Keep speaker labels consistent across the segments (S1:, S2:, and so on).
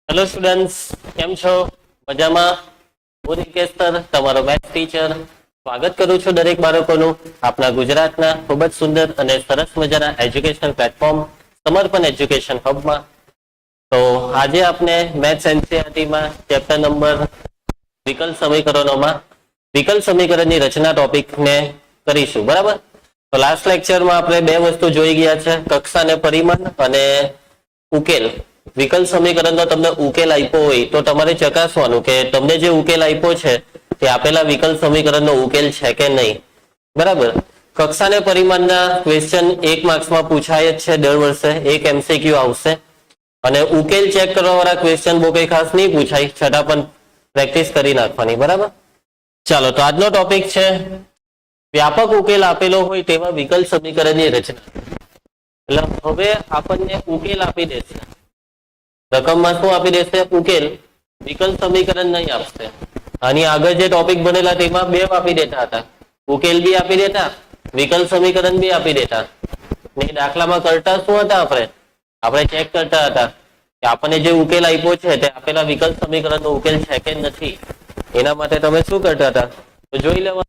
S1: Hello students, કેમ છો? મજામાં? હું રિકેશ સર, તમારો મેથ્સ ટીચર. સ્વાગત કરું છું દરેક બાળકોનું આપણા ગુજરાતના ખૂબ જ સુંદર અને સરસ મજાના એજ્યુકેશનલ પ્લેટફોર્મ સમર્પણ એજ્યુકેશન હબમાં. તો આજે આપણે મેથ્સ એનસીઈઆરટીમાં ચેપ્ટર નંબર વિકલ સમીકરણોમાં વિકલ સમીકરણની રચના ટોપિકને કરીશું, બરાબર? તો લાસ્ટ લેક્ચરમાં આપણે બે વસ્તુ જોઈ ગયા છે, કક્ષા અને પરિમાણ અને ઉકેલ. વિકલ સમીકરણનો તમને ઉકેલ આપ્યો હોય તો તમારે ચકાસવાનું કે તમને જે ઉકેલ આપ્યો છે તે આપેલા વિકલ સમીકરણનો ઉકેલ છે કે નહીં, બરાબર? કક્ષા અને પરિમાણના ક્વેશ્ચન 1 માર્ક્સમાં પૂછાય જ છે, દર વર્ષે એક એમસીક્યુ આવશે. અને ઉકેલ ચેક કરવા વાળા ક્વેશ્ચન બહુ કઈ ખાસ નહીં પૂછાય, છતાં પણ પ્રેક્ટિસ કરી નાખવાની, બરાબર? ચાલો, તો આજનો ટોપિક છે વ્યાપક ઉકેલ આપેલો હોય તેવા વિકલ સમીકરણની રચના. એટલે હવે આપણને ઉકેલ આપી દેશે, રકમમાં શું આપી દેશે? ઉકેલ. વિકલ સમીકરણ નહીં આપશે. આની આગળ જે ટોપિક બનેલા તેમાં બે આપી દેતા હતા, ઉકેલ બી આપી દેતા, વિકલ સમીકરણ બી આપી દેતા. ને દાખલામાં કરતા શું હતા? આપણે ચેક કરતા હતા કે આપણને જે ઉકેલ આપ્યો છે તે આપેલા વિકલ સમીકરણનો ઉકેલ છે કે નથી. એના માટે તમે શું કરતા હતા? તો જોઈ લેવા.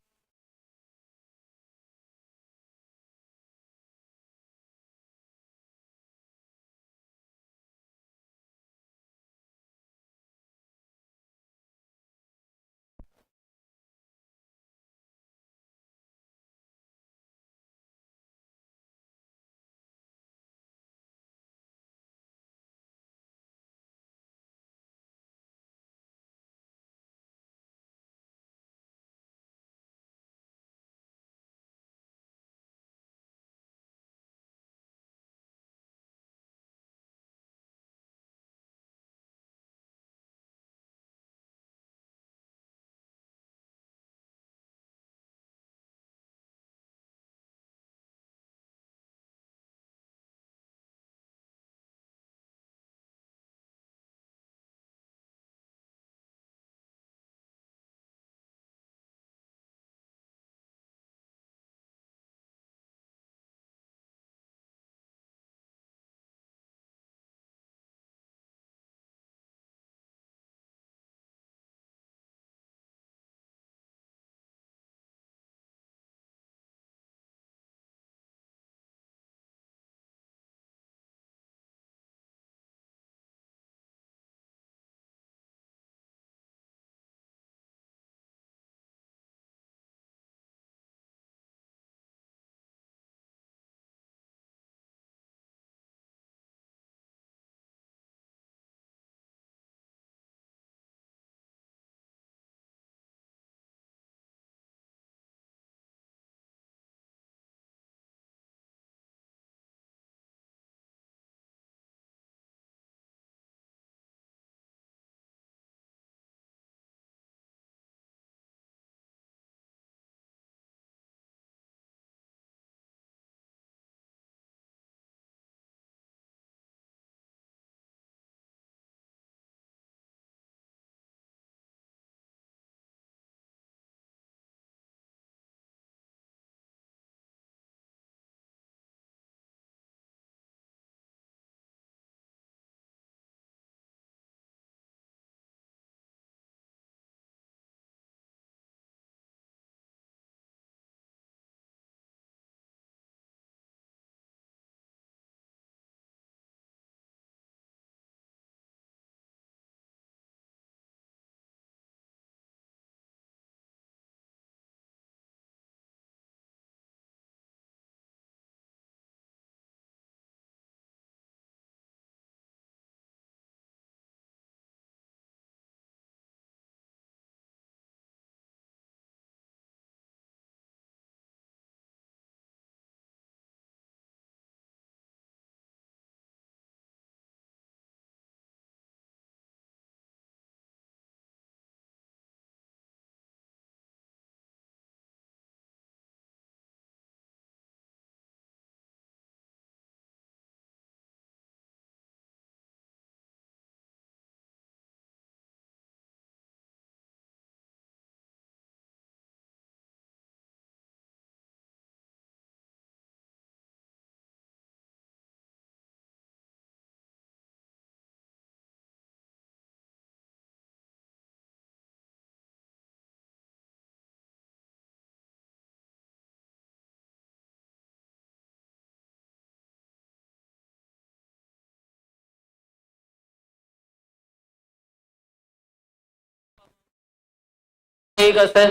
S1: એક હશે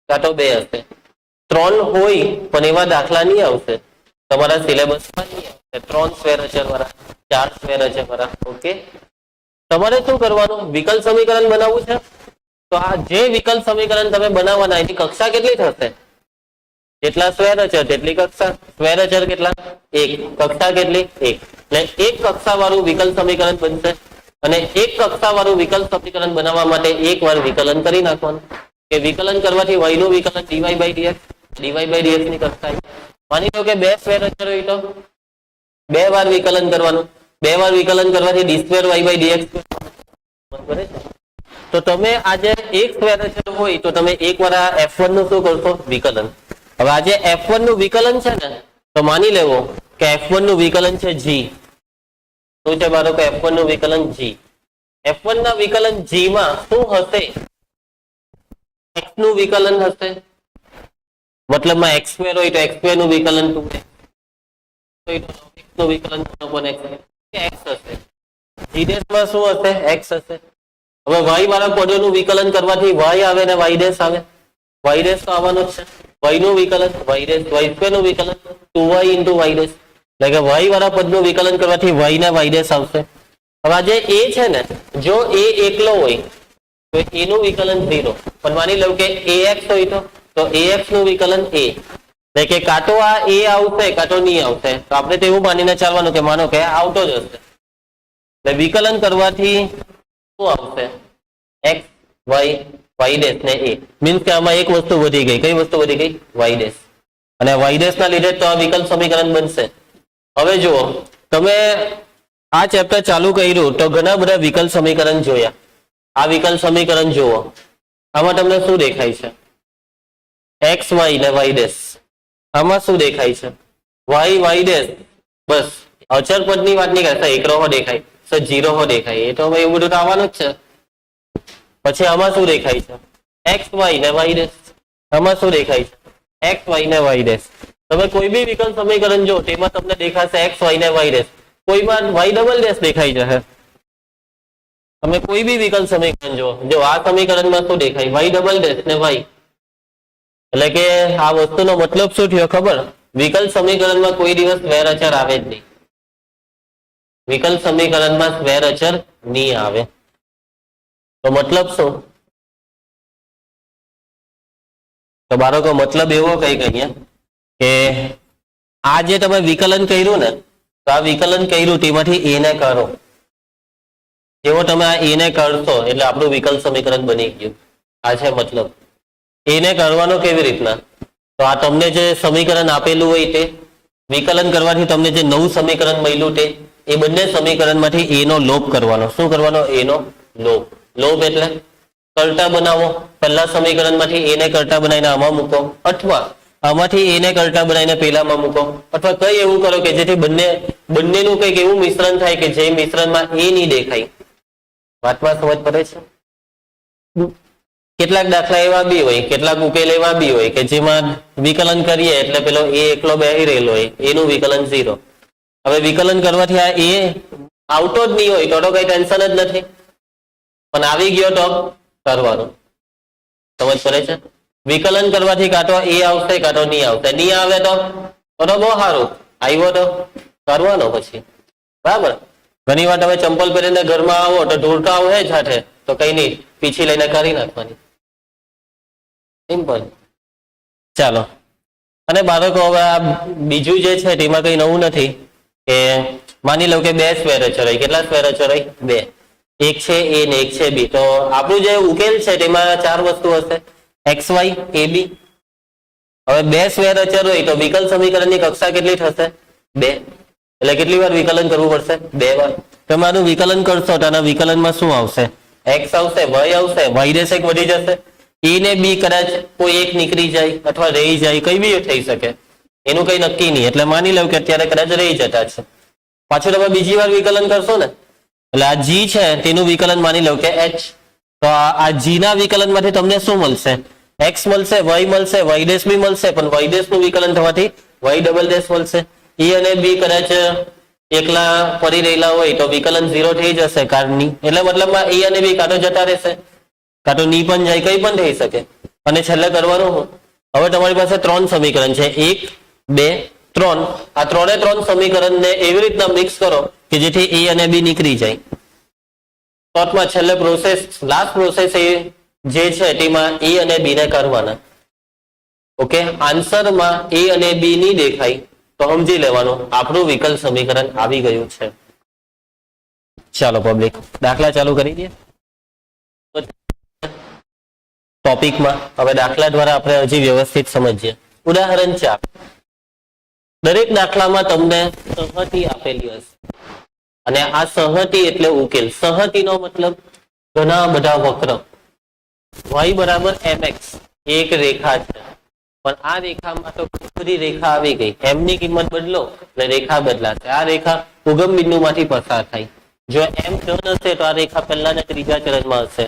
S1: કાં તો બે હશે. 3 હોય પણ એવા દાખલા નહીં આવશે તમારા સિલેબસમાં, નહીં આવશે 3 સ્ક્વેર અચર વાળા, 4 સ્ક્વેર અચર વાળા. ઓકે, તમારે શું કરવાનું, વિકલ સમીકરણ બનાવવું છે તો આ જે વિકલ સમીકરણ તમે બનાવવાના એની કક્ષા કેટલી થશે, જેટલા સ્ક્વેર અચર તેટલી કક્ષા. સ્ક્વેર અચર કેટલા, 1, કક્ષા કેટલી 1. એટલે એક કક્ષા વાળું વિકલ સમીકરણ બનશે અને એક કક્ષા વાળું વિકલ સમીકરણ બનાવવા માટે એકવાર વિકલન કરી નાખવાનું કે વિકલન કરવાથી y નું વિકલન dy/dx ની કક્ષા. માની લો કે 2 સ્ક્વેર અચર હોય તો 2 વાર વિકલન કરવાનું, 2 વાર વિકલન કરવાથી d2y/dx. તો તમે આજે એક સ્ક્વેર અચર હોય તો તમે એકવાર આ f1 નું શું કરશો, વિકલન. હવે આજે f1 નું વિકલન છે ને તો માની લેવો કે f1 નું વિકલન છે g. શું છે બાળકો, f1 નું વિકલન g. f1 ના વિકલન g માં શું હશે, x નું વિકલન હશે, મતલબમાં x2 હોય તો x2 નું વિકલન 2x હોય તો x નું વિકલન 1x હશે. g' માં શું હશે, x હશે. હવે y વાળા પદોનું વિકલન કરવાથી y આવે ને y' આવે, y' તો આવવાનું જ છે. y નું વિકલન y2 નું વિકલન 2y * y', એટલે કે y વાળા પદનું વિકલન કરવાથી y ને y' આવશે. હવે આ જે a છે ને, જો a એકલો હોય તો a નું વિકલન 0, પણ માની લઉં કે ax હોય તો ax નું વિકલન a, એટલે કે કાં તો આ a આવશે કાં તો નહીં આવશે. તો આપણે તો એવું માનીને ચાલવાનું કે માનો કે આવતો જ હશે, એટલે વિકલન કરવાથી શું આવશે, x y ને a. મીન્સ કે આમાં એક વસ્તુ વધી ગઈ. કઈ વસ્તુ વધી ગઈ, y'. અને y' ના લીધે તો આ વિકલ સમીકરણ બનશે. હવે જુઓ, તમે આ ચેપ્ટર ચાલુ કર્યું તો ઘણા બધા વિકલ સમીકરણ જોયા. આ વિકલ સમીકરણ જુઓ, આમાં તમને શું દેખાય છે, x y ને y'. આમાં શું દેખાય છે, y'. બસ અચર પદની વાત નહીં કરતા, એકરો હો દેખાય, 0 દેખાય. એ તો હવે એવું બધું તો આવવાનું જ છે. પછી આમાં શું દેખાય છે, x y ને y'. આમાં શું દેખાય છે, x y ને y'. તમે કોઈ બી વિકલ સમીકરણ જો તેમાં તમને દેખાશે x y ને y'. કોઈમાં y' દેખાઈ જશે. તમે કોઈ બી વિકલ સમીકરણ જો આ સમીકરણમાં શું દેખાય, y' ને y. એટલે કે આ વસ્તુનો મતલબ શું થયો ખબર, વિકલ સમીકરણમાં કોઈ દિવસ સ્ક્વેર અચર આવે જ નહીં. વિકલ સમીકરણમાં સ્ક્વેર અચર નહીં આવે. તો મતલબ શું, તો બાળકો મતલબ એવો કઈ કહીએ કે આ જે તમે વિકલન કર્યું ને, તો આ વિકલન કર્યું તેમાંથી a ને કરો. જેવો તમે આ a ને કરશો એટલે આપણું વિકલ સમીકરણ બની ગયું. આ છે મતલબ. a ને કરવાનો કેવી રીતના, તો આ તમને જે સમીકરણ આપેલું હોય તે વિકલન કરવાથી તમને જે નવું સમીકરણ મળ્યું તે એ બંને સમીકરણમાંથી a નો લોપ કરવાનો. શું કરવાનો, a નો લોપ. લોપ એટલે કરતા બનાવો. પહેલા સમીકરણમાંથી a ને કરતા બનાવીને આમાં મૂકો, અથવા આમાંથી a ને કરતા બનાવીને પેલામાં મૂકો, અથવા કઈ એવું કરો કે જેથી બંનેનું કંઈક એવું મિશ્રણ થાય કે જે મિશ્રણમાં a નહીં દેખાય. વાતમાં સમજ પડે છે. કેટલાક દાખલા એવા બી હોય, કેટલાક ઉકેલ એવા બી હોય કે જેમાં વિકલન કરીએ એટલે પેલો a એકલો બેહી રહેલો હોય, એનું વિકલન 0. હવે વિકલન કરવાથી આ a આવતો જ નહીં હોય તો કઈ ટેન્શન જ નથી, પણ આવી ગયો તો કરવાનું. સમજ પડે છે. વિકલન કરવાથી કાં તો a આવશે કાં તો નહીં આવશે. નહીં આવે તો બહુ સારું, આવ્યો તો કરવાનો પછી. બરાબર. ઘણી વાર તમે ચંપલ પહેરીને ઘરમાં આવો તો ઢોરતો આવે સાથે, તો કઈ નહીં, પીછી લઈને કરી નાખવાની. સિમ્પલ. ચાલો. અને બાળકો હવે આ બીજું જે છે તેમાં કઈ નવું નથી કે માની લો કે 2 સ્ક્વેર અચર હોય. કેટલા સ્ક્વેર અચર હોય, 2. એક છે a ને એક છે b. તો આપણું જે ઉકેલ છે તેમાં 4 વસ્તુ હશે, x y a b. હવે 2 સ્ક્વેર અચર હોય તો વિકલ સમીકરણની કક્ષા કેટલી થશે, 2. એટલે કેટલી વાર વિકલન કરવું પડશે, 2 વાર. તમે આનું વિકલન કરશો તો આના વિકલનમાં શું આવશે, x આવશે, y આવશે, y' એક વધી જશે. a ને b કદાચ કોઈ એક નીકળી જાય અથવા રહી જાય, કઈ બી થઈ શકે, એનું કઈ નક્કી નહીં. એટલે માની લો કે અત્યારે કદાચ રહી જતા છે. પાછું તમે બીજી વાર વિકલન કરશો ને, એટલે આ g છે તેનું વિકલન માની લો કે h. તો આ g ના વિકલન માંથી તમને શું મળશે, x મળશે, y મળશે, y' બી મળશે, પણ y' નું વિકલન થવાથી y' મળશે. e અને b કદાચ એકલા ફરી રહેલા હોય તો વિકલન 0 થઈ જશે કારની. એટલે મતલબમાં e અને b કાં તો જતા રહેશે કાં તો ની પણ જાય, કઈ પણ થઈ શકે. અને છેલ્લે કરવાનું હું, હવે તમારી પાસે 3 સમીકરણ છે, 1 2 3. આ 3 સમીકરણને એવી રીતના મિક્સ કરો કે જેથી એ અને બી નીકળી જાય. શોર્ટમાં છેલ્લે પ્રોસેસ, લાસ્ટ પ્રોસેસ એ જે છે તેમાં એ અને બી ને કરવાના. ઓકે, આન્સરમાં એ અને બી નહીં દેખાય તો સમજી લેવાનું આપણું વિકલ્પ સમીકરણ આવી ગયું છે. ચાલો પબ્લિક, દાખલા ચાલુ કરી દઈએ ટોપિકમાં. હવે દાખલા દ્વારા આપણે હજી વ્યવસ્થિત સમજીએ. ઉદાહરણ 4. દરેક દાખલામાં તમને સહતી આપેલી હશે અને આ સહતી એટલે ઉકેલ. સહતીનો મતલબ ઘણા બધા વક્ર. y બરાબર mx એક રેખા છે, પણ આ રેખામાં તો બધી રેખા આવી ગઈ. m ની કિંમત બદલો એટલે રેખા બદલાશે. આ રેખા ઉગમ બિંદુમાંથી પસાર થાય. જો m ધન હશે તો આ રેખા પહેલા ને ત્રીજા ચરણમાં હશે.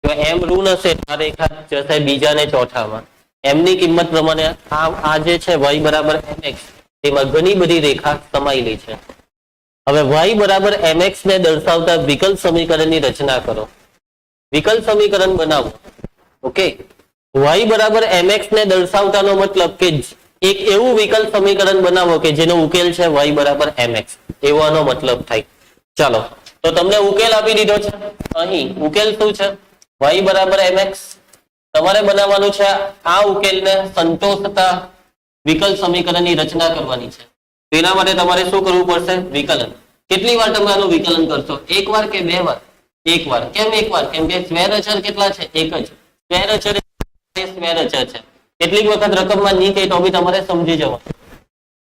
S1: જો m ઋણ હશે તો આ રેખા જશે બીજા ને ચોથામાં. m ની કિંમત પ્રમાણે આ જે છે y બરાબર mx તેમાં ઘણી બધી રેખા સમાયેલી છે. હવે y બરાબર mx ને દર્શાવતા વિકલ્પ સમીકરણની રચના કરો. વિકલ્પ સમીકરણ બનાવો. ઓકે, y બરાબર mx ને દર્શાવતાનો મતલબ કે એક એવું વિકલ્પ સમીકરણ બનાવો કે જેનો ઉકેલ છે y બરાબર mx, એવો આનો મતલબ થાય. ચાલો, તો તમને ઉકેલ આપી દીધો છે. અહીં ઉકેલ શું છે? y બરાબર mx. તમારે બનાવવાનું છે આ ઉકેલને સંતોષતા વિકલ્પ સમીકરણની રચના કરવાની છે. તેના માટે તમારે શું કરવું પડશે? વિકલન. કેટલી વાર તમે આનું વિકલન કરશો? એક વાર કે બે વાર? એક વાર. કેમ એક વાર? કેમ કે સ્ક્વેર અચર કેટલા છે? એક જ. સ્ક્વેર અચર સ્ક્વેર અચર છે. કેટલીક વખત રકમમાં નહીં કહે તો બી તમારે સમજી જવાનું,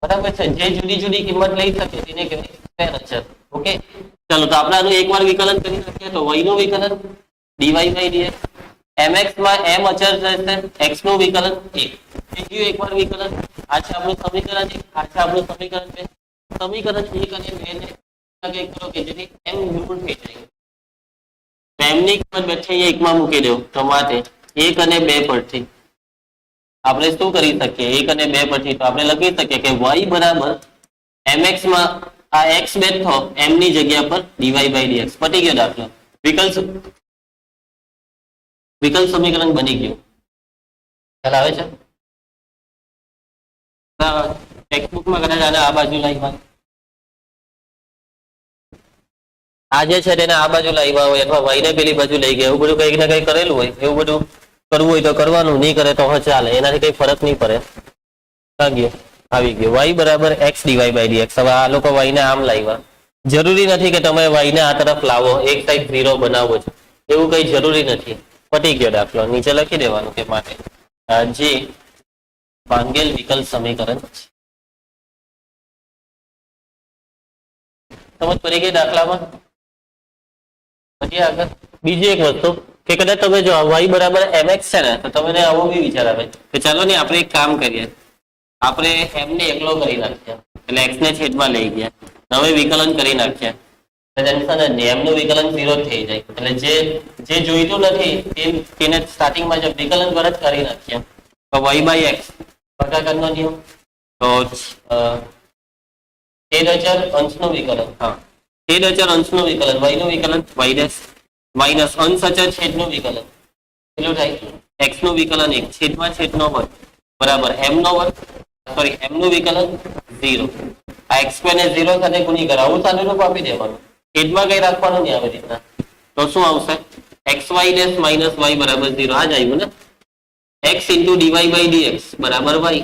S1: બરાબર છે? જે જુદી જુદી કિંમત લઈ શકે તેને કહેવાય સ્ક્વેર અચર. ઓકે, ચાલો તો આપણે આનું એકવાર વિકલન કરી નાખીએ. તો y નું વિકલન dy by dx, mx માં m અચર રહેશે, x નું વિકલન 1. બીજું એકવાર વિકલન. આ છે આપણું સમીકરણ 1, આ છે આપણું સમીકરણ 2. સમીકરણ 1 અને 2 ને કંઈક કરો કે જેથી m દૂર થઈ જાય. તો m ની કિંમત બેઠી અહીંયા 1 માં મૂકી દો. તો માટે 1 અને 2 પરથી આપણે શું કરી શકીએ? 1 અને 2 પરથી તો આપણે લખી શકીએ કે y બરાબર mx માં આ x બેઠો m ની જગ્યા પર dy by dx. પતી ગયો દાખલો. વિકલ્પ સમીકરણ બની ગયું. ખ્યાલ આવે છે? ટેક્સ્ટબુકમાં કદાચ આને આ બાજુ લાવ્યા, આ જે છે તેને આ બાજુ લાવ્યા હોય અથવા y ને પેલી બાજુ લઈ ગયા, એવું બધું કંઈક ને કંઈક કરેલું હોય. એવું બધું કરવું હોય તો કરવાનું, નહીં કરે તો ચાલે, એનાથી કઈ ફરક નહીં પડે. આવી ગયું y બરાબર x dy by dx. હવે આ લોકો y ને આમ લાવ્યા. જરૂરી નથી કે તમે y ને આ તરફ લાવો, એક સાઈડ 0 બનાવો છો, એવું કઈ જરૂરી નથી. પતી ગયો દાખલો. નીચે લખી દેવાનું કે માટે જે ભાંગેલ વિકલ્પ સમીકરણ છે. સમજ પડી ગઈ દાખલામાં? પછી આગળ બીજી એક વસ્તુ કે કદાચ તમે જો y બરાબર mx છે ને તો તમને આવો બી વિચાર આવે કે ચાલો ને આપણે એક કામ કરીએ, આપણે m ને એકલો કરી નાખ્યા એટલે x ને છેદમાં લઈ ગયા. હવે વિકલન કરી નાખ્યા m નું વિકલન 0 થઈ જાય. એટલે જે જોઈતું નથી તેને સ્ટાર્ટિંગમાં જ વિકલન પર જ કરી નાખ્યા. તો y by x ભાગાકારનો નિયમ, તો છેદ અચર અંશનું વિકલન, હા છેદ અચર અંશનું વિકલન, y નું વિકલન y ડેશ માઇનસ અંશ અચર છેદનું વિકલન કેટલું થાય? x નું વિકલન 1 છેદમાં છેદનો વર્ગ બરાબર m નો વર્ગ, સોરી m નું વિકલન 0. આ x સ્ક્વેર ને 0 સાથે ગુણી કરાવો, આવું સાદું રૂપ આપી દેવાનું, છેદમાં કઈ રાખવાનું નહીં આવી રીતના. તો શું આવશે? xy ડેશ માઇનસ y બરાબર 0. આ જ આવ્યું ને, x into dy by dx બરાબર y.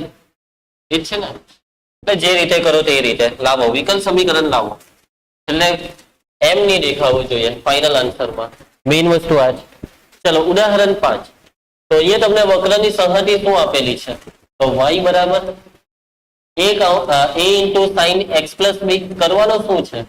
S1: એ જ છે ને? એટલે જે રીતે કરો તે રીતે લાવો, વિકલ્પ સમીકરણ લાવો. એટલે m ની દેખાવું જોઈએ ફાઇનલ આન્સરમાં. મેઇન વસ્તુ આ છે. ચલો ઉદાહરણ 5. તો અહીંયા તમને વક્રની સહતી શું આપેલી છે? તો y બરાબર a into sign x plus b. કરવાનો શું છે?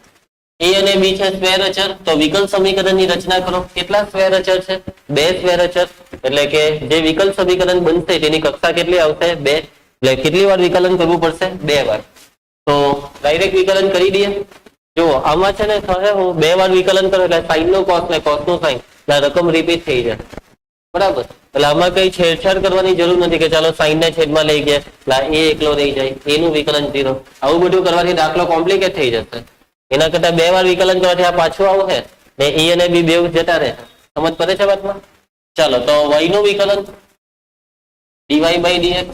S1: a અને b છે સ્ક્વેર અચર, તો વિકલ્પ સમીકરણની રચના કરો. કેટલા સ્ક્વેર અચર છે? 2 સ્ક્વેર અચર. એટલે કે જે વિકલ્પ સમીકરણ બનશે તેની કક્ષા કેટલી આવશે? 2. એટલે કેટલી વાર વિકલન કરવું પડશે? 2 વાર. તો ડાયરેક્ટ વિકલન કરી દઈએ. જો આમાં છે ને થશે હું 2 વાર વિકલન કરું એટલે સાઇન નું કોસ ને કોસ નું સાઇન, રકમ રિપીટ થઈ જાય, બરાબર. એટલે આમાં કઈ છેડછાડ કરવાની જરૂર નથી કે ચાલો સાઇન ને છેદમાં લઈ ગયા એટલે એ એકલો રહી જાય, એનું વિકલન 0. આવું બધું કરવાથી દાખલો કોમ્પ્લિકેટ થઈ જશે. એના કરતા 2 વાર વિકલન કરવાથી આ પાછું આવશે ને e અને b બે જતા રહે. સમજ પડે છે વાતમાં? ચાલો તો y નું વિકલન dy by dx,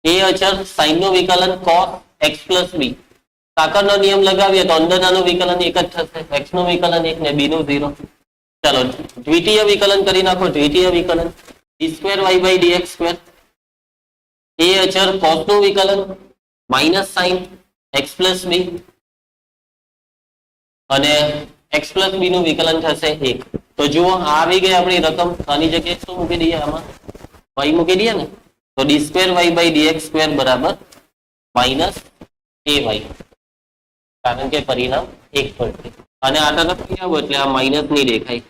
S1: એ અચળ sin નું વિકલન cos x plus b, સાકરનો નિયમ લગાવીએ તો અંદરનાનું વિકલન એક જ થશે, x નું વિકલન 1 ને b નું 0. ચાલો દ્વિતીય વિકલન કરી નાખો. દ્વિતીય વિકલન d square y by dx square, એ અચળ cos નું વિકલન minus sin x plus b અને x plus b નું વિકલન થશે 1. તો જુઓ આ આવી ગઈ આપણી રકમ. આની જગ્યાએ શું મૂકી દઈએ? આમાં y મૂકી દઈએ ને, તો d square y by dx square બરાબર માઇનસ ay, કારણ કે પરિણામ 1 પડશે. અને આ તરફ લઈ આવો એટલે આ માઇનસ નહીં દેખાય.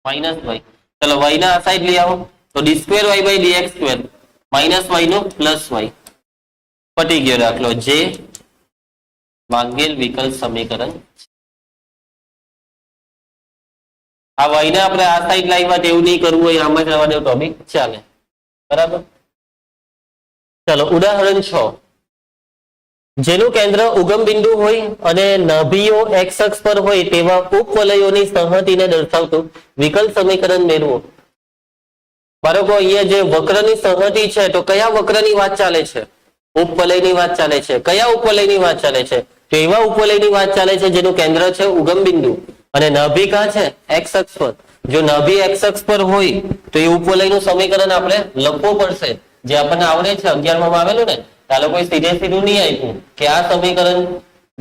S1: માઇનસ y, ચલો y ના આ સાઈડ લઈ આવો તો d square y by dx square minus y નો પ્લસ y. પટી ગયો દાખલો. જે માંગેલ વિકલ સમીકરણ. આ y ને આપણે આ સાઈડ લાવ્યા એવું નહીં કરવું હોય, આમાં જ આવવા દેવું તો બી ચાલે. બરાબર. ચલો ઉદાહરણ 6, જેનું કેન્દ્ર ઉગમ બિંદુ હોય અને નાભીઓ x અક્ષ પર હોય તેવા ઉપવલયોની સંહતિને દર્શાવતું વિકલ સમીકરણ મેળવો. બાળકો અહીંયા જે વક્રની સંહતિ છે તો કયા વક્રની વાત ચાલે છે? ઉપવલયની વાત ચાલે છે. કયા ઉપવલયની વાત ચાલે છે? તો એવા ઉપવલયની વાત ચાલે છે જેનું કેન્દ્ર છે ઉગમ બિંદુ અને નાભી કા છે x અક્ષ પર. જો નાભી x અક્ષ પર હોય તો એ ઉપવલયનું સમીકરણ આપણે લખવું પડશે, જે આપણને આવડે છે 11માં આવેલું ને. ચાલો કોઈ સીધું નહીં આપ્યું કે આ સમીકરણ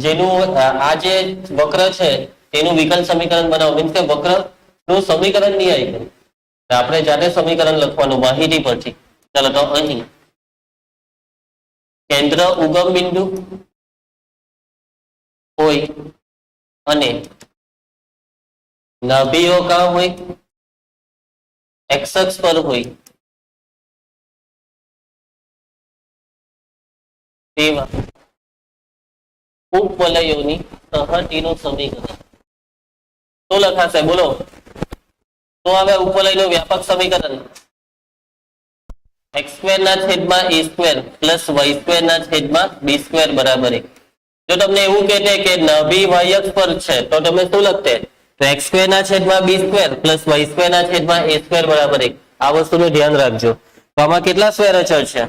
S1: જેનું આ જે વક્ર છે તેનું વિકલ સમીકરણ બનાવો, મીન્સ કે વક્ર નું સમીકરણ નહીં આપ્યું, આપણે જાતે સમીકરણ લખવાનું માહિતી પરથી. ચાલો તો અહીં કેન્દ્ર ઉગમ બિંદુ હોય અને નાભીઓ કા હોય x અક્ષ પર હોય તેવા ઉપવલયોની સંહતિનું સમીકરણ. શું લખાશે બોલો? તો હવે ઉપવલયનું વ્યાપક સમીકરણ x સ્ક્વેર ના છેદમાં a square plus y square ના છેદમાં b સ્ક્વેર બરાબર 1. જો તમને એવું કહેતે કે નાભી y અક્ષ પર છે તો તમે શું લખતે? તો x સ્ક્વેર ના છેદમાં b square plus y square ના છેદમાં a સ્ક્વેર બરાબર 1. આ વસ્તુનું ધ્યાન રાખજો. તો આમાં કેટલા સ્ક્વેર અચળ છે?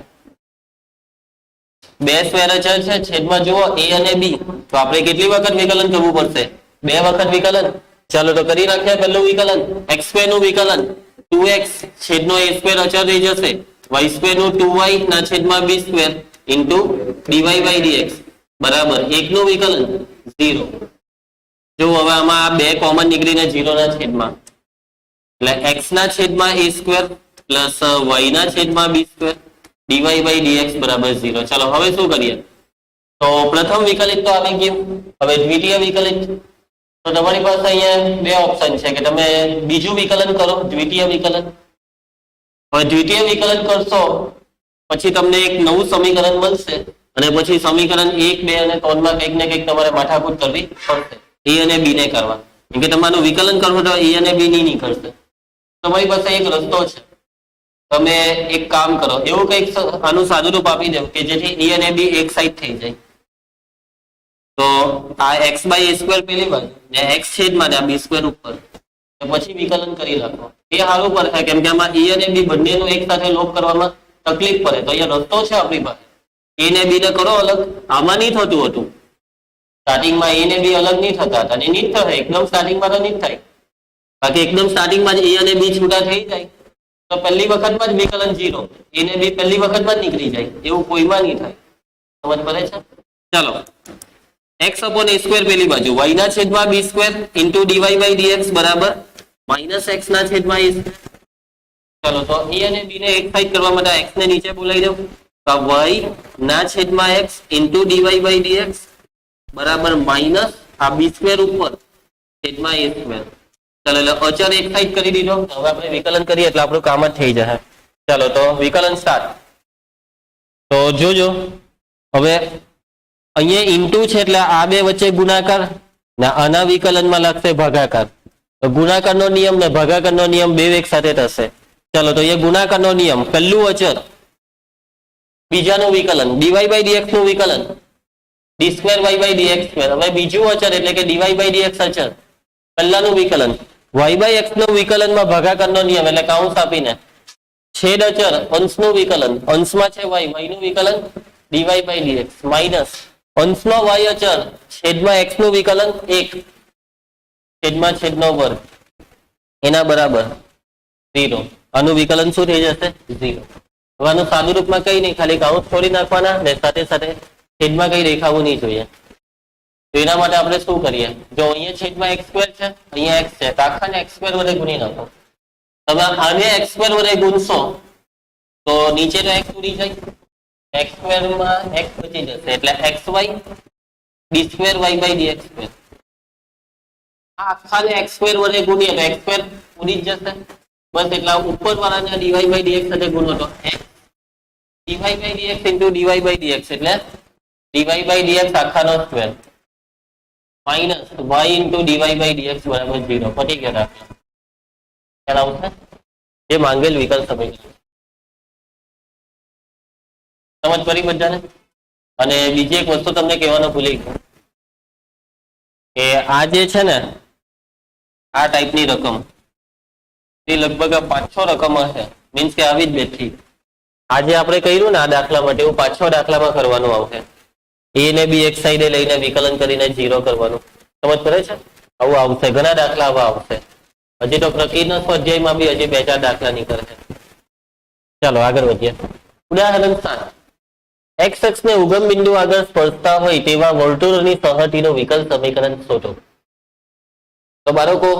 S1: 2 સ્ક્વેર અચળ છે. છેદમાં જુઓ a અને b, તો આપણે કેટલી વખત વિકલન કરવું પડશે? 2 વખત વિકલન. ચાલો તો કરી નાખ્યા પહેલું વિકલન. x સ્ક્વેર નું વિકલન 2x છેદનો a સ્ક્વેર અચળ રહી જશે, y સ્ક્વેર નું 2y ના છેદમાં b square into dy by dx બરાબર 1 નું વિકલન 0. જો હવે આમાં આ 2 કોમન નીકળીને 0 ના છેદમાં, એટલે x ના છેદમાં a સ્ક્વેર પ્લસ y ના છેદમાં b square dy by dx બરાબર 0. ચાલો હવે શું કરીએ? તો પ્રથમ વિકલિત તો આવી ગયું. હવે દ્વિતીય વિકલિત. તો તમારી પાસે અહીંયા 2 ઓપ્શન છે કે તમે બીજું વિકલન કરો, દ્વિતીય વિકલન. હવે દ્વિતીય વિકલન કરશો પછી તમને એક નવું સમીકરણ મળશે અને પછી સમીકરણ 1, 2 અને 3 માં કંઈક ને કંઈક તમારે માથાકૂટ કરવી પડશે a અને b ને કરવા. કેમ કે તમારું વિકલન કરવું તો a અને b નહીં નીકળશે. તમારી પાસે એક રસ્તો છે. તમે એક કામ કરો, એવું કંઈક આનું સાદું રૂપ આપી દો કે જેથી a અને b એક સાઈડ થઈ જાય. તો આ x by a સ્ક્વેર પેલી બાજુ ને x છેદમાં ને આ b સ્ક્વેર ઉપર, તો પછી વિકલન કરી નાખો. એ સારું પડે કેમ કે આમાં a અને b બંનેનો એક સાથે લોપ કરવામાં તકલીફ પડે. તો અહીંયા રસ્તો છે આપણી પાસે. a ને b ને કરો અલગ. આમાં નહીં થતું હતું. સ્ટાર્ટિંગમાં a ને b અલગ નહીં થતા હતા અને નહીં થાય એકદમ સ્ટાર્ટિંગમાં તો નહીં થાય. બાકી એકદમ સ્ટાર્ટિંગમાં જ a અને b છૂટા થઈ જાય તો પહેલી વખતમાં જ વિકલન 0, a ને b પહેલી વખતમાં જ નીકળી જાય. એવું કોઈમાં નહીં થાય. સમજ પડે છે? ચાલો x upon a સ્ક્વેર પેલી બાજુ, y ના છેદમાં b square into dy by dx બરાબર માઇનસ x ના છેદમાં a સ્ક્વેર. ચાલો તો a અને b ને એક સાઈડ કરવા માટે x ને નીચે બોલાવી દઉં તો y ના છેદમાં x into dy by dx બરાબર માઇનસ આ b સ્ક્વેર ઉપર છેદમાં a સ્ક્વેર. ચાલો એટલે અચળ એક સાઈડ કરી દીધો. હવે આપણે વિકલન કરીએ એટલે આપણું કામ જ થઈ જશે. ચાલો તો વિકલન સ્ટાર્ટ. તો જોજો હવે અહીંયા ઇન્ટુ છે એટલે આ બે વચ્ચે ગુણાકાર ને આના વિકલનમાં લાગશે ભાગાકાર. તો ગુણાકારનો નિયમ ને ભાગાકારનો નિયમ બે એક સાથે થશે. ચાલો તો અહીંયા ગુણાકારનો નિયમ, પહેલું અચળ બીજાનું વિકલન dy by dx નું વિકલન d square y by dx square. હવે બીજું અચળ એટલે કે dy by dx અચળ, પહેલાનું વિકલન y બાય એક્સ નું વિકલનમાં ભાગાકારનો નિયમ એટલે કૌંસ આપીને છેદ અચળ અંશનું વિકલન, અંશમાં છે y, y નું વિકલન dy બાય dx માઇનસ અંશમાં y અચળ છેદમાં x નું વિકલન 1 છેદમાં છેદનો વર્ગ એના બરાબર 0. આનું વિકલન શું થઈ જશે? 0. હવે આનું સાદું રૂપમાં કઈ નહીં, ખાલી કૌંસ છોડી નાખવાના ને સાથે સાથે છેદમાં કઈ દેખાવું નહીં જોઈએ. તો એના માટે આપણે શું કરીએ? જો અહીંયા છેદમાં x સ્ક્વેર છે, અહીંયા x છે, તો આખાને x સ્ક્વેર વડે ગુણી નાખો. તમે આને x સ્ક્વેર વડે ગુણશો તો નીચે તો x ઉડી જાય, x સ્ક્વેર માં x બચી જશે એટલે xy d square y by dx square. આ આખાને x સ્ક્વેર વડે ગુણીએ તો x સ્ક્વેર ઉડી જ જશે. બસ એટલા ઉપર વાળાને dy બાય dx સાથે ગુણો તો x dy by dx into dy by dx એટલે dy બાય dx આખાનો square minus y into dy by dx બરાબર 0. પતી ગયો દાખલો. ખ્યાલ આવશે? જે માંગેલ વિકલ્પ સમીકરણ સમજ પડી બધાને? અને બીજી એક વસ્તુ તમને કહેવાનું ભૂલી ગયો કે આ જે છે ને આ ટાઈપની રકમ એ લગભગ 5-6 રકમ હશે, મીન્સ કે આવી જ બેઠી. આજે આપણે કર્યું ને આ દાખલા માટે એવું 5-6 દાખલામાં કરવાનું આવશે. a ને b એક સાઈડે લઈને વિકલન કરીને 0 કરવાનું. સમજ પડે છે? આવું આવશે, ઘણા દાખલા આવા આવશે. હજી તો પ્રકૃતિના સ્વાધ્યાયમાં બી હજી 2-4 દાખલા નીકળશે. ચાલો આગળ વધીએ. ઉદાહરણ 7. x અક્ષને ઉગમ બિંદુ આગળ સ્પર્શતા હોય તેવા વર્તુળની સહટીનું વિકલ સમીકરણ શોધો. તો બાળકો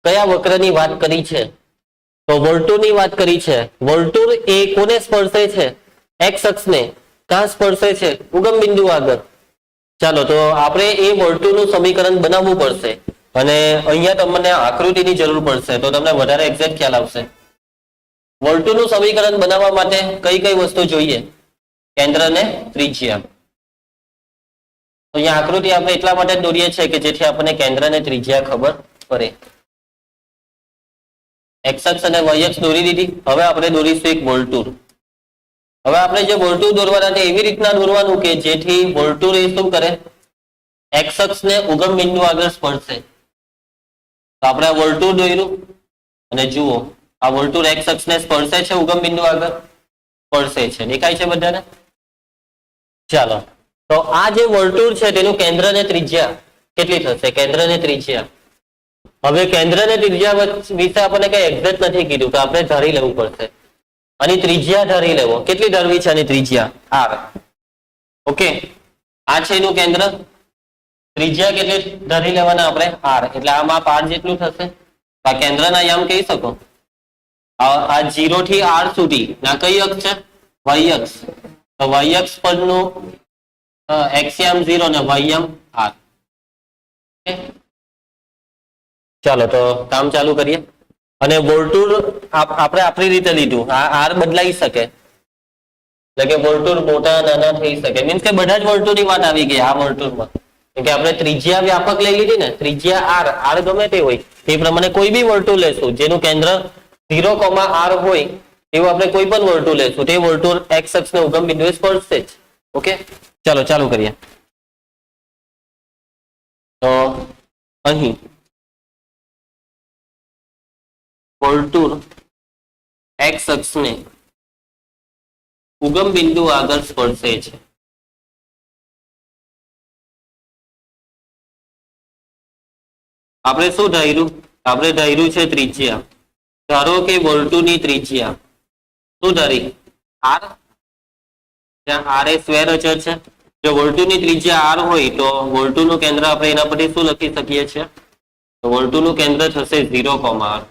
S1: કયા વક્રની વાત કરી છે? તો વર્તુળની વાત કરી છે. વર્તુળ એ કોને સ્પર્શે છે? x અક્ષને. ક્યાં સ્પર્શે છે? ઉગમ બિંદુ આગળ. ચાલો તો આપણે એ વર્તુળનું સમીકરણ બનાવવું પડશે અને અહીંયા તમને આકૃતિની જરૂર પડશે તો તમને વધારે એક્ઝેક્ટ ખ્યાલ આવશે. વર્તુળનું સમીકરણ બનાવવા માટે કઈ કઈ વસ્તુ જોઈએ? કેન્દ્ર ને ત્રિજ્યા. અહીંયા આકૃતિ આપણે એટલા માટે દોરીએ છીએ કે જેથી આપણને કેન્દ્ર ને ત્રિજ્યા ખબર પડે. x અક્ષ અને y અક્ષ દોરી દીધી. હવે આપણે દોરીશું એક વર્તુળ. હવે આપણે જે વર્તુળ દોરવાના છે એવી રીતના દોરવાનું કે જેથી વર્તુળ એ શું કરે? x અક્ષને ઉગમ બિંદુ આગળ સ્પર્શે. તો આપણે આ વર્તુળ દોર્યું અને જુઓ આ વર્તુળ x અક્ષને સ્પર્શે છે, ઉગમ બિંદુ આગળ સ્પર્શે છે. દેખાય છે બધાને? ચાલો તો આ જે વર્તુળ છે તેનું કેન્દ્ર ને ત્રિજ્યા કેટલી થશે? કેન્દ્ર ને ત્રિજ્યા. હવે કેન્દ્ર ને ત્રિજ્યા વિશે આપણને કઈ એક્ઝેક્ટ નથી કીધું તો આપણે ધારી લેવું પડશે. અને ત્રિજ્યા ધારી લેવો. કેટલી ધારવી છે આની ત્રિજ્યા? r. ઓકે, આ છે એનું કેન્દ્ર. ત્રિજ્યા કેટલી ધારી લેવાના આપણે? r. એટલે આ માપ r જેટલું થશે. આ કેન્દ્રના યામ કહી શકો. આ 0 થી r સુધી ના કઈ અક્ષ છે? y અક્ષ. તો y અક્ષ પરનું x યામ 0 ને y યામ r. ચાલો તો કામ ચાલુ કરીએ. અને વર્તુળ આપણે આપણી રીતે લીધું. આ r બદલાઈ શકે એટલે કે વર્તુળ મોટા નાના થઈ શકે. મીન્સ કે બધા જ વર્તુળની વાત આવી ગઈ આ વર્તુળમાં. કે આપણે ત્રિજ્યા વ્યાપક લઈ લીધી ને, ત્રિજ્યા r ગમે તે હોય તે પ્રમાણે કોઈ બી વર્તુળ લેશું જેનું કેન્દ્ર 0, r હોય એવું આપણે કોઈ પણ વર્તુળ લેશું તે વર્તુળ x અક્ષને ઉગમ બિંદુએ સ્પર્શશે જ. ઓકે, ચાલો ચાલુ કરીએ. તો અહીં વર્તુળ x અક્ષને ઉગમ બિંદુ આગળ સ્પર્શે છે. આપણે શું ધાર્યું? આપણે ધાર્યું છે ત્રિજ્યા. ધારો કે વર્તુળની ત્રિજ્યા શું ધારી? r. ત્યાં r એ સ્ક્વેર અચળ છે. જો વર્તુળની ત્રિજ્યા r હોય તો વર્તુળનું કેન્દ્ર આપણે એના પરથી શું લખી શકીએ છીએ? તો વર્તુળનું કેન્દ્ર થશે 0, r.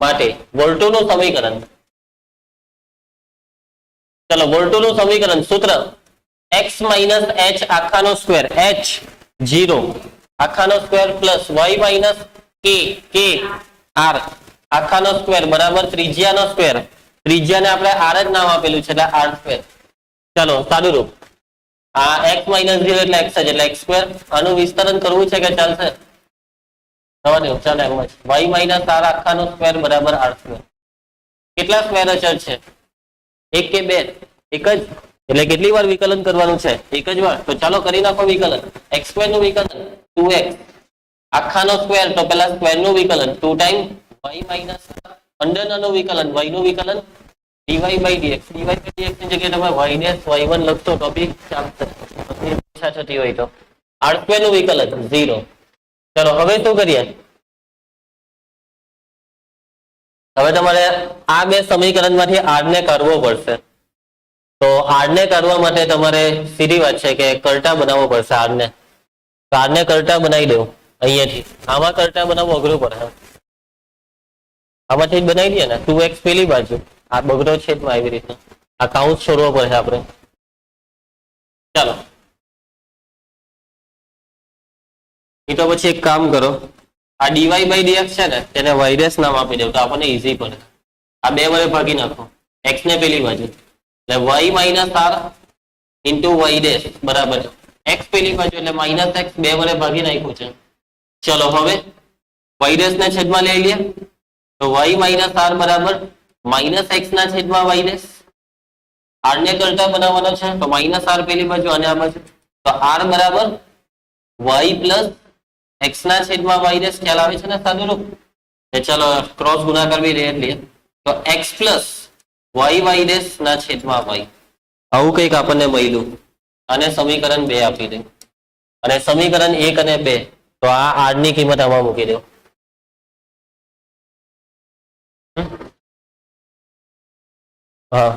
S1: માટે વર્તુળનું સમીકરણ. ચલો વર્તુળનું સમીકરણ સૂત્ર x માઇનસ h આખાનો સ્ક્વેર h 0 આખાનો square plus y minus k r આખાનો સ્ક્વેર બરાબર ત્રિજ્યાનો સ્ક્વેર. ત્રિજ્યાને આપણે r જ નામ આપેલું છે એટલે r સ્ક્વેર. ચાલો સાદું રૂપ. આ x માઇનસ 0 એટલે x જ એટલે x સ્ક્વેર. આનું વિસ્તરણ કરવું છે કે ચાલશે? ચાલો એમ જ. y માઇનસ r આખાનો સ્ક્વેર બરાબર r સ્ક્વેર. કેટલા સ્ક્વેર અચળ છે? 1 કે 2? એક જ. એટલે કેટલી વાર વિકલન કરવાનું છે? એક જ વાર. તો ચાલો કરી નાખો વિકલન. x સ્ક્વેર નું વિકલન 2x આખાનો સ્ક્વેર તો પેલા સ્ક્વેર નું વિકલન 2 ટાઈમ y માઇનસ અંડરનું વિકલન y નું વિકલન dy by dx dy by dx ની જગ્યાએ તમે y ડેશ y1 લખશો તો બી ચાલશે ઈચ્છા થતી હોય તો r સ્ક્વેર નું વિકલન 0. ચલો હવે શું કરીએ? હવે તમારે આ બે સમીકરણમાંથી r ને કાઢવો પડશે. તો r ને કાઢવા માટે તમારે સીધી વાત છે કે કર્તા બનાવવો પડશે r ને. તો r ને કર્તા બનાવી દો અહીંયાથી. આમાં કર્તા બનાવવું અઘરું પડે. આમાંથી જ બનાવી દઈએ ને 2x પેલી બાજુ આ બગડો છેદમાં આવી રીતના આ કાઉન્સ છોડવો પડે આપણે. ચાલો એ તો પછી એક કામ કરો, આ dy by dx છે ને તેને y ડેશ નામ આપી દઉં તો આપણને ઈઝી પડે. આ બે વડે ભાગી નાખો x ને પેલી બાજુ એટલે y minus r into y dash બરાબર x પેલી બાજુ એટલે માઇનસ x બે વડે ભાગી નાખ્યું છે. ચલો હવે y ડેશ ને છેદમાં લઈ લઈએ તો y માઇનસ r બરાબર માઇનસ x ના છેદમાં y ડેશ. r ને કરતા બનાવવાનો છે તો માઇનસ r પેલી બાજુ અને આ બાજુ તો r બરાબર y પ્લસ x ના છેદમાં y ડેશ. ખ્યાલ આવે છે ને સાદું રૂપ? ચલો ક્રોસ ગુણાકાર બી લઈએ તો x પ્લસ y ડેશ ના છેદમાં y. આવું કંઈક આપણને મળ્યું અને સમીકરણ 2 આપી દે અને સમીકરણ 1 અને 2 તો આ r ની કિંમત આમાં મૂકી દો. હા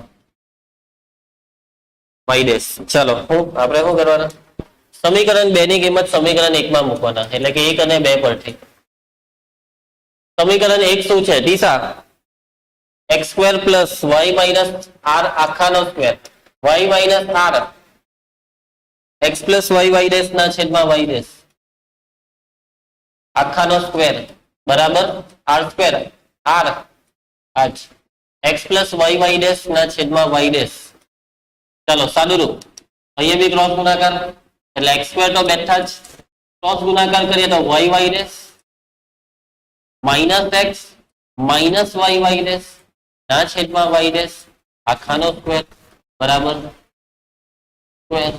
S1: y ડેશ. ચલો આપણે શું કરવાના? સમીકરણ 2 ની કિંમત સમીકરણ 1 માં મૂકવાના એટલે કે 1 અને 2 પરથી. સમીકરણ 1 શું છે દિશા? x square plus y minus r આખાનો square y minus r x plus y dash ના છેદમાં y ડેશ આખાનો સ્ક્વેર બરાબર r સ્ક્વેર r આજ x પ્લસ y ડેશ ના છેદમાં y ડેશ. ચાલો સાદું રૂપ અહીંયા બી ક્રોસ ગુણાકાર એટલે x સ્ક્વેર તો બેઠા જ ક્રોસ ગુણાકાર કરીએ તો y dash minus x minus y dash ના છેદમાં y ડેશ આખાનો સ્ક્વેર બરાબર સ્ક્વેર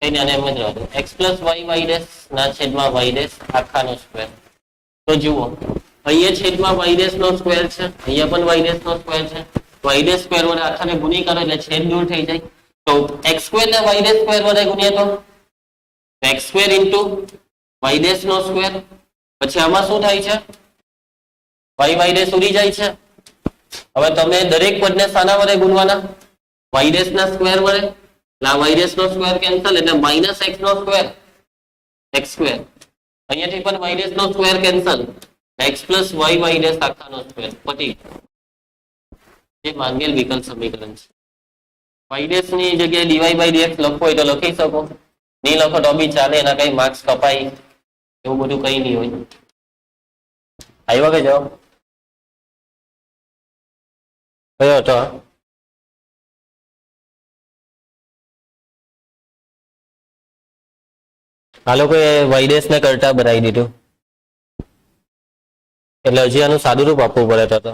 S1: એને એમ જ રહેવા દો x પ્લસ y ડેશ ના છેદમાં y ડેશ આખાનો સ્ક્વેર. તો જુઓ અહીંયા છેદમાં y ડેશ નો સ્ક્વેર છે, અહીંયા પણ y ડેશ નો સ્ક્વેર છે. y ડેશ સ્ક્વેર વડે આખાને ગુણી કરો એટલે છેદ દૂર થઈ જાય. તો x સ્ક્વેર ને y ડેશ સ્ક્વેર વડે ગુણીએ તો x square into y dash નો સ્ક્વેર. પછી આમાં શું થાય છે? y ડેશ ઉડી જાય છે. હવે તમે દરેક પદને શાના વડે ગુણવાના? y ડેશ ના સ્ક્વેર વડે. એટલે y ડેશ નો સ્ક્વેર કેન્સલ એટલે માઇનસ x નો સ્ક્વેર x સ્ક્વેર. અહીંયાથી પણ y ડેશ નો square cancel x plus y dash આખાનો સ્ક્વેર પતી. જે માંગેલ વિકલ્પ સમીકરણ છે. y ડેશ ની જગ્યાએ dy by dx લખો હોય તો લખી શકો, નહીં લખો તો બી ચાલે, એના કઈ માર્ક્સ કપાય એવું બધું કઈ નહીં હોય. આવ્યો કે જવાબ? કયો હતો? આ લોકોએ y ડેશ ને કરતા બનાવી દીધું એટલે હજી આનું સાદું રૂપ આપવું પડે તો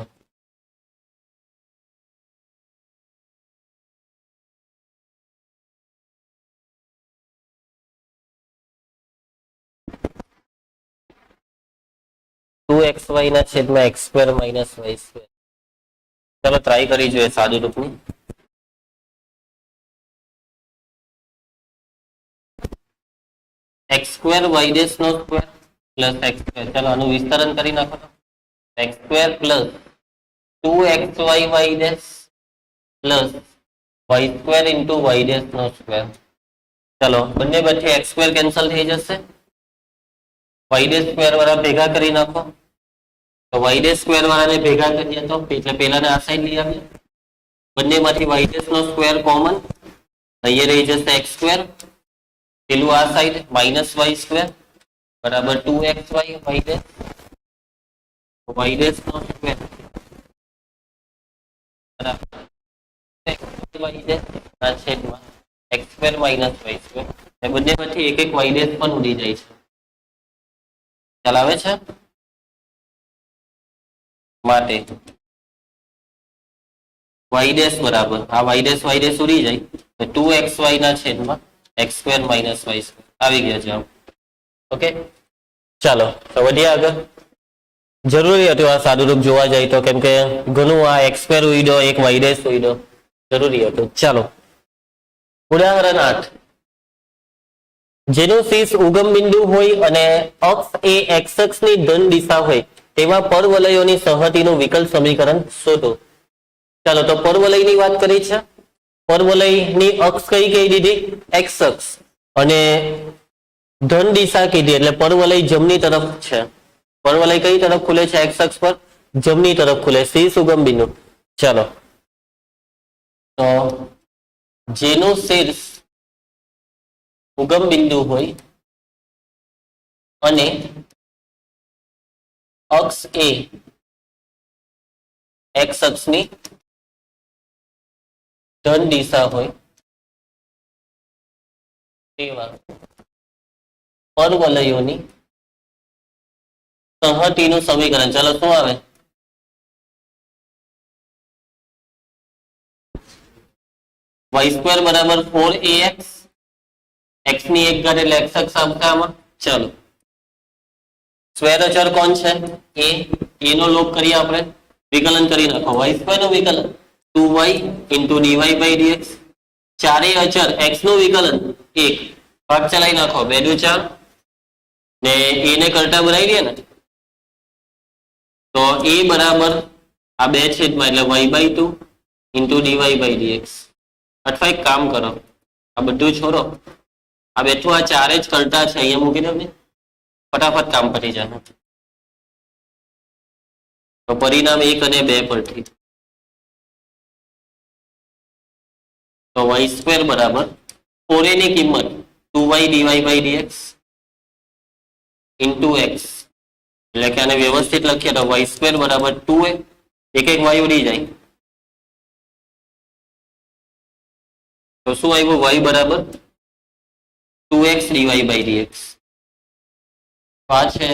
S1: 2xy ના છેદમાં x square minus y square. ચાલો ટ્રાય કરી જોઈએ સાદું રૂપની. x સ્ક્વેર y ડેશ નો સ્ક્વેર પ્લસ x સ્ક્વેર. ચાલો આનું વિસ્તરણ કરી નાખો તો x square plus 2xy y dash plus y square into y dash નો સ્ક્વેર. ચાલો બંને વચ્ચે x સ્ક્વેર કેન્સલ થઈ જશે. y ડેશ સ્ક્વેર વાળા ભેગા કરી નાખો તો y ડેશ સ્ક્વેર વાળાને ભેગા કરીએ તો એટલે પેલાને આ સાઈડ લઈ આવીએ. બંનેમાંથી y ડેશ નો સ્ક્વેર કોમન અહીંયા રહી જશે x સ્ક્વેર, પેલું આ સાઈડ માઇનસ y સ્ક્વેર બરાબર 2xy y ડેશ નો સ્ક્વેર બરાબર y ડેશ ના છેદમાં x square minus y square. બંનેમાંથી એક એક y ડેશ પણ ઉડી જાય છે. ખ્યાલ આવે છે? માટે y ડેશ બરાબર આ y ડેશ ઉડી જાય તો 2xy ના છેદમાં x square minus y square આવી ગયા જવાબ. ઓકે ચાલો તો વધીએ આગળ. જરૂરી હતું આ સાદુરૂપ જોવા જાય તો, કેમ કે ઘણું આ એક્સ સ્ક્વેર ઉઈડો એક વાય ડેશ ઉઈડો જરૂરી હતું. ચાલો ઉદાહરણ 8. જેનું શીર્ષ ઉગમ બિંદુ હોય અને અક્ષ એ એક્સ અક્ષની ધન દિશા હોય તેવા પરવલયોની સંહતિનું વિકલ સમીકરણ શોધો. ચાલો તો પરવલયની વાત કરી છે. પરવલયની અક્ષ કઈ કહી દીધી? એક્સ અક્ષ. અને ધન દિશા કીધી એટલે પરવલય જમણી તરફ છે. પરવલય કઈ તરફ ખુલે છે? એક્સ અક્ષ પર જમણી તરફ ખુલે. શીર્ષ ઉગમ બિંદુ. ચાલો તો જેનું શીર્ષ ઉગમ બિંદુ હોય અને અક્ષ એ એક્સ અક્ષની ધન દિશા હોય તેવા પરવલયોની સંહતિનું સમીકરણ. ચાલો શું આવે? વાય સ્ક્વેર બરાબર 4ax. x ની એક ઘાત એટલે x અક્ષ આવશે આમાં. ચાલો સ્ક્વેર અચળ કોણ છે? a નો લોપ કરીએ આપણે. વિકલન કરી નાખો. y સ્ક્વેર નું વિકલન 2y dy by dx. ચારેય અચળ x નું વિકલન 1. ભાગ ચલાવી નાખો. 2 દુ 4 ને a ને કરતા બનાવી દે ને તો a બરાબર આ 2 છેદમાં એટલે y by 2 dy by dx. અથવા એક કામ કરો, આ બધું છોડો, આ બેઠું આ ચારે જ કરતા છે અહીંયા મૂકી દો ને, ફટાફટ કામ પતી જાય. તો પરિણામ 1 અને 2 પરથી તો y સ્ક્વેર બરાબર 4a ની કિંમત 2y dy by dx into x. એટલે કે આને વ્યવસ્થિત લખીએ તો y સ્ક્વેર બરાબર 2a. એક એક y ઉડી જાય તો શું આવ્યું? y બરાબર 2x dy by dx. આ છે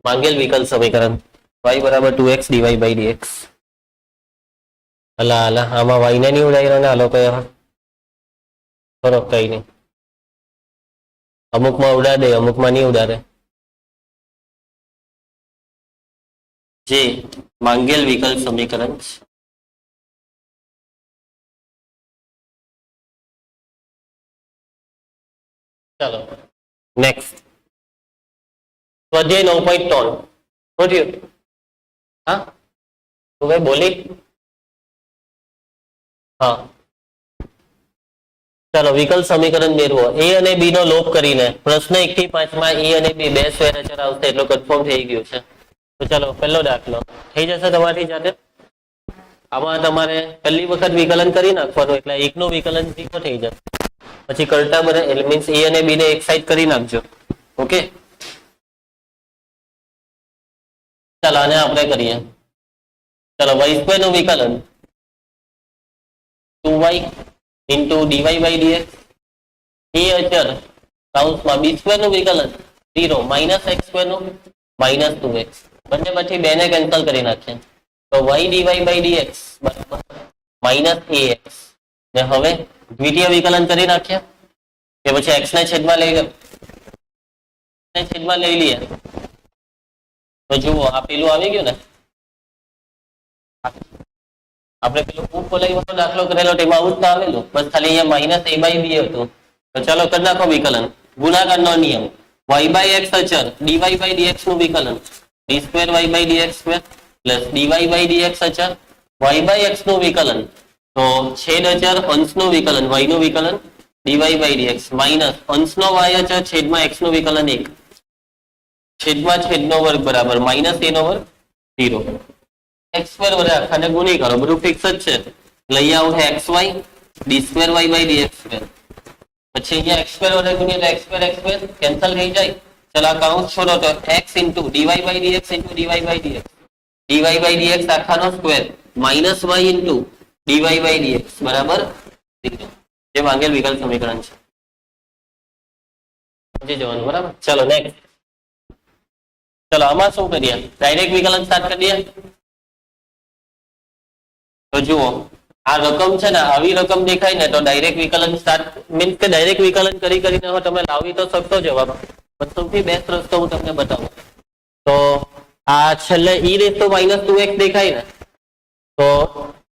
S1: માંગેલ વિકલ સમીકરણ. y બરાબર 2x dy by dx. અલા અલા આમાં y ને નહીં ઉડાઈ રહ્યો ને આ લોકો ફરક કઈ નહીં. અમુકમાં ઉડાડે અમુકમાં નહીં ઉડાડે. જે માંગેલ વિકલ સમીકરણ છે. ચાલો નેક્સ્ટ સ્વાધ્યાય 9.3. શું થયું? હા તું ભાઈ બોલી. હા ચાલો વિકલ સમીકરણ મેળવો. a અને b નો લોપ કરીને પ્રશ્ન 1 થી 5 માં a અને b બે સ્ક્વેર અચળ આવશે એટલો કન્ફર્મ થઈ ગયું છે. તો ચાલો પહેલો દાખલો થઈ જશે તમારી જાતે. આમાં તમારે પહેલી વખત વિકલન કરી નાખવાનું એટલે 1 નું વિકલન 0 થઈ જશે. પછી કરતા બધા એલિમેન્ટ્સ a અને b ને એક સાઈડ કરી નાખજો. ઓકે ચાલો આને આપણે કરીએ. ચાલો y સ્ક્વેર નું વિકલન 2y into dy by dx. a અચળ કૌંસમાં b સ્ક્વેર નું વિકલન 0 માઇનસ x સ્ક્વેર નું માઇનસ 2x. બંને પછી 2 ને કેન્સલ કરી નાખીએ તો y dy by dx બરાબર માઇનસ ax. ને હવે દ્વિતીય વિકલન કરી નાખીએ કે પછી x ને છેદમાં લઈ લઈએ તો જુઓ આ પેલું આવી ગયું ને. આપણે પેલું ઉપવલય વાળો દાખલો કરેલો તેમાં આવું જ ના આવેલું, બસ ખાલી અહીંયા માઇનસ a by b હતું. તો ચાલો કરી નાખો વિકલન. ગુણાકારનો નિયમ y by x અચળ dy by dx નું વિકલન d square y by dx square plus dy by dx અચળ y by x નું વિકલન તો છેદ અચળ અંશનું વિકલન y નું વિકલન dy by dx માઇનસ અંશનો y અચળ છેદમાં x નું વિકલન 1 છેદમાં છેદનો વર્ગ બરાબર માઇનસ a નો વર્ગ 0. x સ્ક્વેર વડે આખાને ગુણી કરો, બધું ફિક્સ જ છે. લઈ આવો xy d square y by dx square. પછી અહીંયા x સ્ક્વેર વડે ગુણીએ તો x સ્ક્વેર કેન્સલ થઈ જાય. ચલો આ કાઉન્સ છોડો તો x into dy by dx into dy by dx. dy by dx આખાનો square minus y into dy by dx બરાબર 0. જે માંગેલ વિકલ સમીકરણ છે. સમજી જવાનું બરાબર. ચલો નેક્સ્ટ. ચલો આમાં શું કરીએ? ડાયરેક્ટ વિકલન સ્ટાર્ટ કરી દઈએ. તો જુઓ આ રકમ છે ને, આવી રકમ દેખાય ને તો ડાયરેક્ટ વિકલન સ્ટાર્ટ મીન્સ કે ડાયરેક્ટ વિકલન કરીને તમે લાવી તો શકતો જવાબ. પણ સૌથી બેસ્ટ રસ્તો હું તમને બતાવું. તો આ છેલ્લે e raise to minus 2x દેખાય ને, તો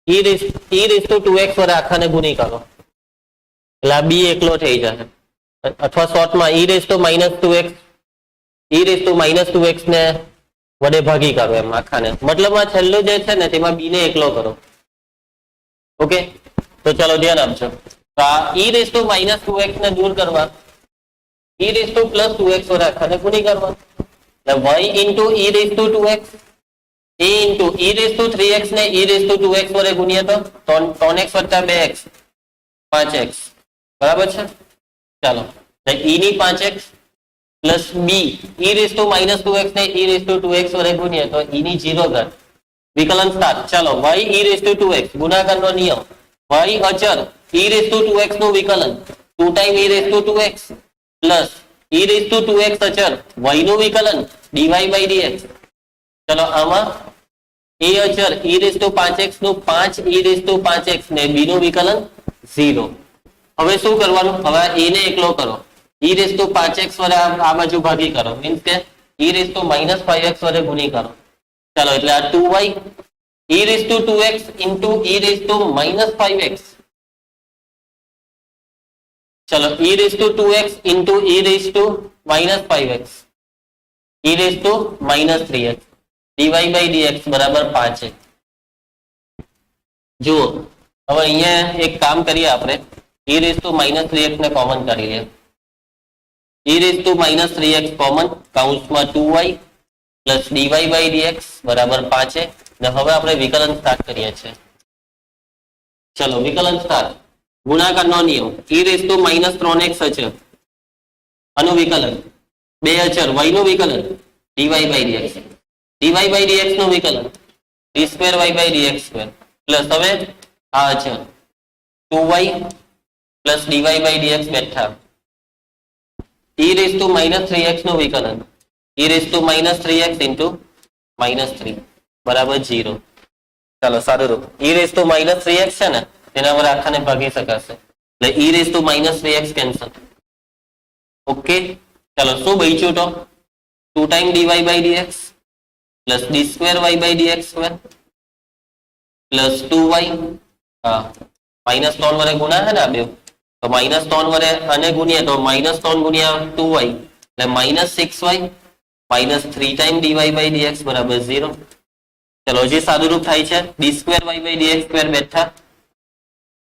S1: e રેસ ટુ 2x વડે આખાને ગુણી કરો એટલે આ b એકલો થઈ જશે, અથવા શોર્ટમાં e raise to minus 2x ને વડે ભાગી કરો એમ આખાને, મતલબ આ છેલ્લું જે છે ને તેમાં b ને એકલો કરો. ઓકે, તો ચાલો ધ્યાન આપજો. તો આ e raise to minus 2x ને દૂર કરવા e raise two plus 2x વડે આખાને ગુણી કરવા, એટલે y into e raise two 2x a into e raise two 3x ને e રેસ ટુ 2x વડે ગુણીએ તો 3x વત્તા 2x 5x બરાબર છે. ચાલો e ની 5x plus b e raise to minus 2x ને e રેસ ટુ 2x વડે ગુણીએ તો e ની 0 ઘાત. વિકલન સ્ટાર્ટ. ચાલો y e raise two 2x ગુણાકારનો નિયમ, y અચર e રેસ ટુ 2x નું વિકલન 2 time e raise two 2x plus e raise two 2x અચર y નું વિકલન dy by dx. ચલો આમાં a અચર e raise two 5x નું 5 e રેસ ટુ 5x ને b નું વિકલન 0. હવે શું કરવાનું? હવે a ને એકલો કરો, e રેસ ટુ 5x વડે આ બાજુ ભાગી કરો, મીન્સ કે e raise to minus 5x વડે ગુણી કરો. ચાલો એટલે આ 2y e raise two 2x into e raise to minus 5x. ચલો e raise two 2x into e raise to minus 5x e raise to minus 3x dy by dx બરાબર 5. જુઓ હવે અહીંયા એક કામ કરીએ આપણે, e raise to minus 3x ને કોમન કરી લઈએ. e raise to minus 3x common, કૌંસમાં 2y plus dy by dx બરાબર 5. ને હવે આપણે વિકલન સ્ટાર્ટ કરીએ છીએ. ચલો વિકલન સ્ટાર્ટ. ગુણાકારનો નિયમ, e raise to minus 3x અચર આનું વિકલન, 2 અચર y નું વિકલન dy by dx, dy by dx નું વિકલન d2y by dx square plus હવે આ અચર 2y plus dy by dx બેઠા, e raise to minus 3x નું વિકલન e raise to minus 3x into minus 3 બરાબર 0. ચાલો સારું રૂપ, e raise to minus 3x છે ને તેના પર આખાને ભાગી શકાશે એટલે e raise to minus 3x cancel. Okay, ચાલો શું બચ્યું તો 2 time dy by dx plus d2y by dx square plus 2y, હા માઇનસ 3 વડે ગુણા છે ને આ બે, તો માઇનસ 3 વડે અને ગુણીએ તો માઇનસ 3 ગુણ્યા 2y એટલે minus 6y minus 3 time dy by dx બરાબર 0. ચલો હજી સાદું રૂપ થાય છે, d2y by dx સ્ક્વેર બેઠા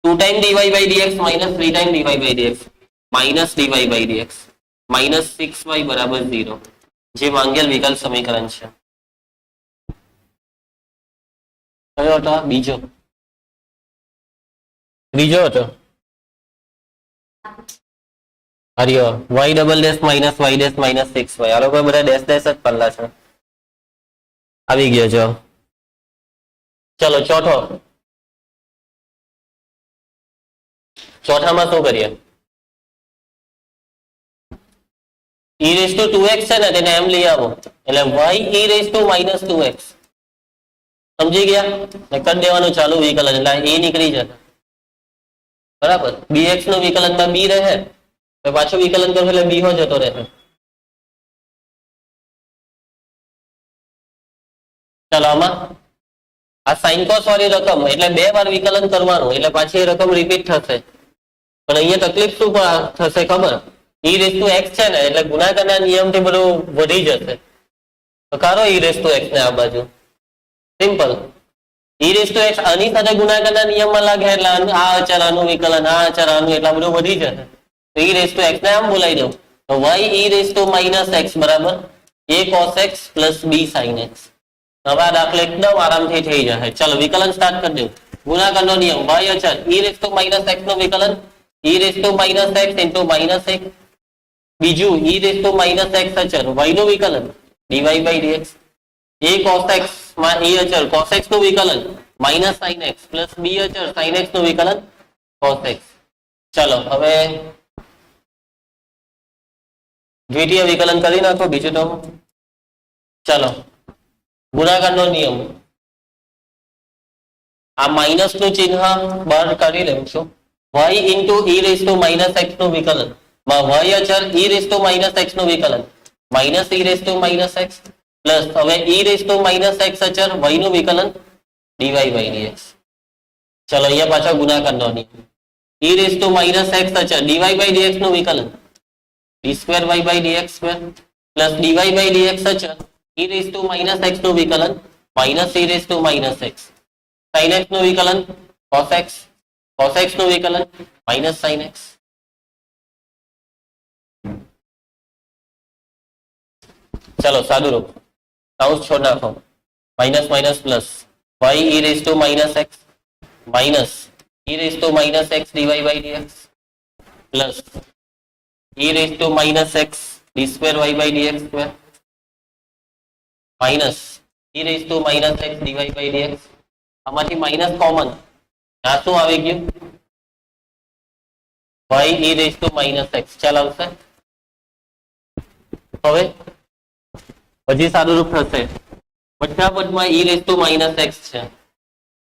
S1: 2 time dy by dx minus 3 time dy by dx minus dy by dx minus 6y બરાબર 0, જે માંગેલ વિકલ્પ સમીકરણ છે. કયો હતો? બીજો. ત્રીજો હતો હરિયો y double dash minus y dash minus 6y. આ લોકો બધા ડેશ ડેશ જ પડલા છે. આવી ગયો જો. ચલો ચોથો. ચોથામાં શું કરીએ? e રેસ ટુ 2x છે ને તેને એમ લઈ આવો એટલે y e raise to minus 2x. સમજી ગયા? કરી દેવાનું ચાલુ વિકલન એટલે a નીકળી જશે બરાબર. bx નું વિકલનમાં b રહે, પાછું વિકલન કરો એટલે b હો જતો રહે. ચાલો આમાં આ સાઇન કોસ વાળી રકમ એટલે 2 વાર વિકલન કરવાનું એટલે પાછી એ રકમ રિપીટ થશે, પણ અહીંયા તકલીફ શું થશે ખબર? e રેસ ટુ x છે ને એટલે ગુણાકારના નિયમથી બધું વધી જશે. તો કાઢો e રેસ ટુ x ને આ બાજુ, simple. e raise two x આની સાથે ગુણાકારના નિયમમાં લાગે એટલે આ અચર આનું વિકલન, આ અચર આનું, એટલા બધું વધી જશે. તો e રેસ ટુ x ને આમ બોલાવી દઉં તો y e raise to minus x બરાબર a cos x plus b sin x. હવે આ દાખલો એકદમ આરામથી થઈ જશે. ચાલો વિકલન સ્ટાર્ટ કરી દઉં. ગુણાકારનો નિયમ, y અચર e raise to minus x નું વિકલન e raise to minus x into minus 1, બીજું e raise to minus x અચર y નું વિકલન dy by dx, a cos x માં e અચર cos x નું વિકલન minus sin x plus b અચર sin x નું વિકલન cos x. ચાલો હવે દ્વિતીય વિકલન કરી નાખો બીજું તો. ચાલો ગુણાકારનો નિયમ, આ માઇનસ નું ચિહ્ન બહાર કાઢી લઉં છું. y into e raise to minus x નું વિકલન માં y અચર e raise to minus x નું વિકલન minus e raise to minus x plus હવે e raise to minus x અચર y નું વિકલન ડીવાય બાય ડીએક્સ. ચલો અહીંયા પાછા ગુણાકાર નો નિયમ. E raise to minus x અચર ડીવાય બાય ડીએક્સ નું વિકલન d square y by d x square plus d y by d x અચર e raise to minus x નું વિકલન minus e raise to minus x. Sine x નું વિકલન cos x, cos x નું વિકલન માઇનસ સાઇન એક્સ. ચલો સાદું રૂપ કાઉન્સ છોડ નાખો. Minus minus plus y e raise to minus x minus e raise to minus x d y by d x plus e raise to minus x d square y by d x square minus e raise to minus x d y by d x. આમાંથી minus common, આ શું આવી ગયું? Y e raise to minus x. ચાલ આવશે. હવે હજી સારું રૂપ થશે. બધા પદમાં e raise to minus x છે.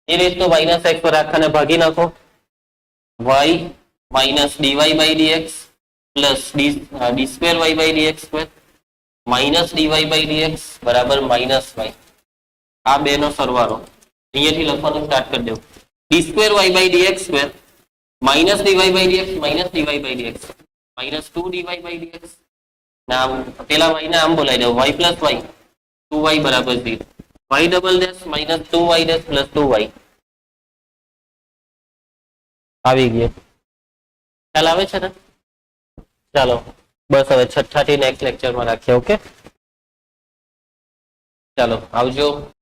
S1: E raise to minus x પર આખાને ભાગી નાખો. Y minus d y by d x plus d square y by d x square minus d y by d x બરાબર માઇનસ વાય. આ બે નો સરવાળો અહીંયાથી લખવાનું સ્ટાર્ટ કરી દેવું. D square y by d x square minus d y by d x minus d y by d x minus 2 d y by d x. નામ પેલા y ને આમ બોલાવી દો y પ્લસ y 2y બરાબર 0 y double dash minus 2y dash plus 2y આવી ગયો. ખ્યાલ આવે છે ને? ચાલો બસ હવે છઠ્ઠા થી નેક્સ્ટ લેક્ચરમાં રાખીએ. ઓકે ચાલો આવજો.